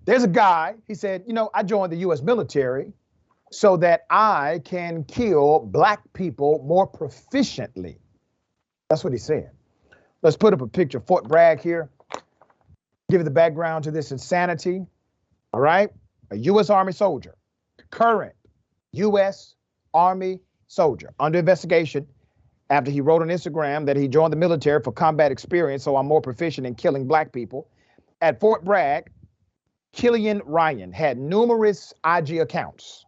There's a guy, he said, I joined the U.S. military so that I can kill black people more proficiently. That's what he said. Let's put up a picture of Fort Bragg here. Give you the background to this insanity. All right. A U.S. Army soldier, current U.S. Army soldier under investigation after he wrote on Instagram that he joined the military for combat experience, so I'm more proficient in killing black people. At Fort Bragg, Killian Ryan had numerous IG accounts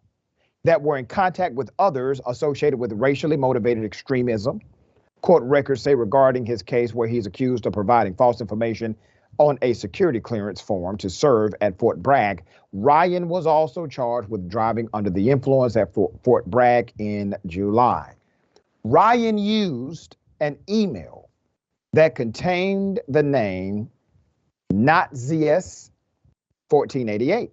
that were in contact with others associated with racially motivated extremism. Court records say regarding his case where he's accused of providing false information on a security clearance form to serve at Fort Bragg, Ryan was also charged with driving under the influence at Fort Bragg in July. Ryan used an email that contained the name Nazis 1488.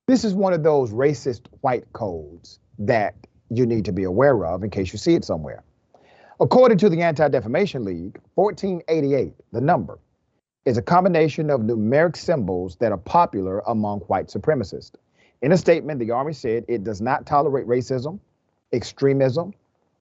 This is one of those racist white codes that you need to be aware of in case you see it somewhere. According to the Anti-Defamation League, 1488, the number, is a combination of numeric symbols that are popular among white supremacists. In a statement, the Army said it does not tolerate racism, extremism,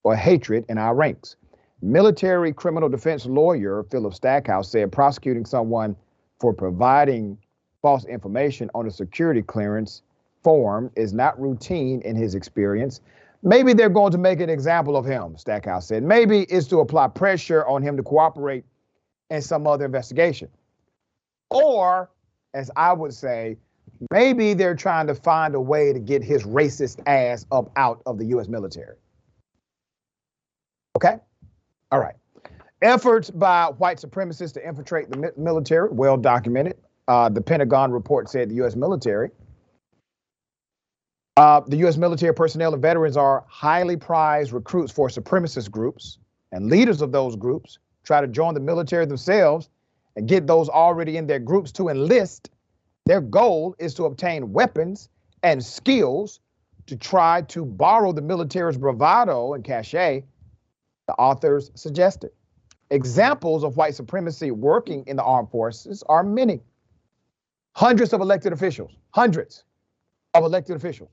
or hatred in our ranks. Military criminal defense lawyer Philip Stackhouse said prosecuting someone for providing false information on a security clearance form is not routine in his experience. Maybe they're going to make an example of him, Stackhouse said. Maybe it's to apply pressure on him to cooperate in some other investigation. Or, as I would say, maybe they're trying to find a way to get his racist ass up out of the U.S. military. Okay? All right. Efforts by white supremacists to infiltrate the military, well documented. The Pentagon report said the U.S. military personnel and veterans are highly prized recruits for supremacist groups, and leaders of those groups try to join the military themselves and get those already in their groups to enlist. Their goal is to obtain weapons and skills to try to borrow the military's bravado and cachet, the authors suggested. Examples of white supremacy working in the armed forces are many. Hundreds of elected officials,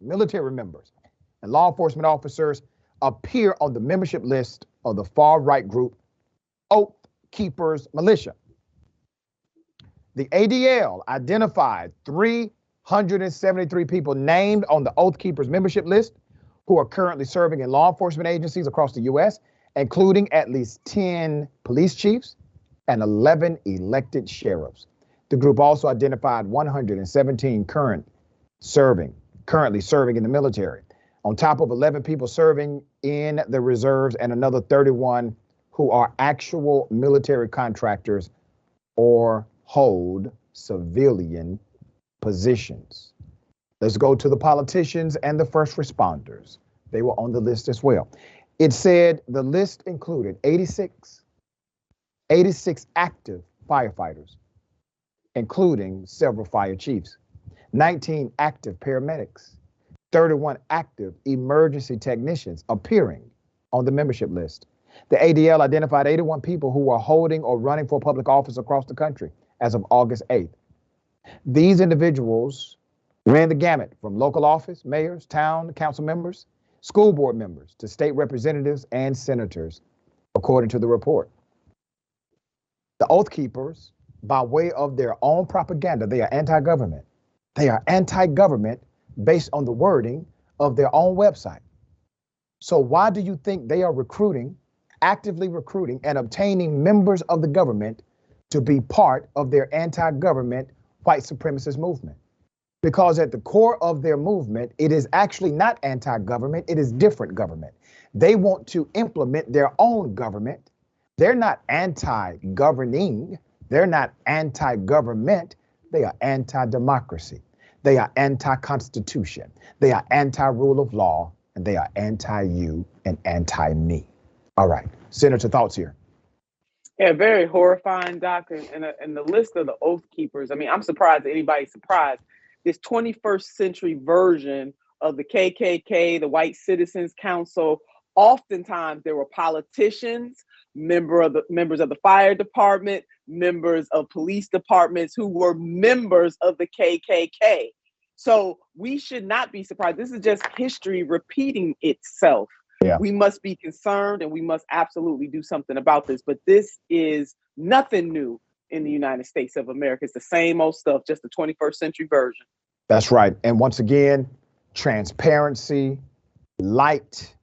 military members, and law enforcement officers appear on the membership list of the far-right group Oath Keepers Militia. The ADL identified 373 people named on the Oath Keepers membership list who are currently serving in law enforcement agencies across the U.S., including at least 10 police chiefs and 11 elected sheriffs. The group also identified 117 currently serving in the military, on top of 11 people serving in the reserves and another 31 who are actual military contractors or hold civilian positions. Let's go to the politicians and the first responders. They were on the list as well. It said the list included 86 active firefighters, including several fire chiefs, 19 active paramedics, 31 active emergency technicians appearing on the membership list. The ADL identified 81 people who were holding or running for public office across the country as of August 8th. These individuals ran the gamut from local office, mayors, town council members, school board members, to state representatives and senators, according to the report. The Oath Keepers, by way of their own propaganda, they are anti-government. They are anti-government based on the wording of their own website. So why do you think they are actively recruiting and obtaining members of the government to be part of their anti-government white supremacist movement? Because at the core of their movement, it is actually not anti-government, it is different government. They want to implement their own government. They're not anti-governing. They're not anti-government. They are anti-democracy. They are anti-constitution. They are anti-rule of law, and they are anti-you and anti-me. All right, Senator, thoughts here. Yeah, very horrifying, Doc. And the list of the Oath Keepers, I mean, I'm surprised that anybody's surprised. This 21st century version of the KKK, the White Citizens Council, oftentimes there were politicians, members of the fire department, members of police departments who were members of the KKK. So we should not be surprised. This is just history repeating itself. Yeah. We must be concerned and we must absolutely do something about this. But this is nothing new in the United States of America. It's the same old stuff, just the 21st century version. That's right. And once again, transparency, light,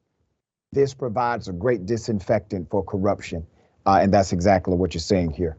this provides a great disinfectant for corruption. And that's exactly what you're saying here.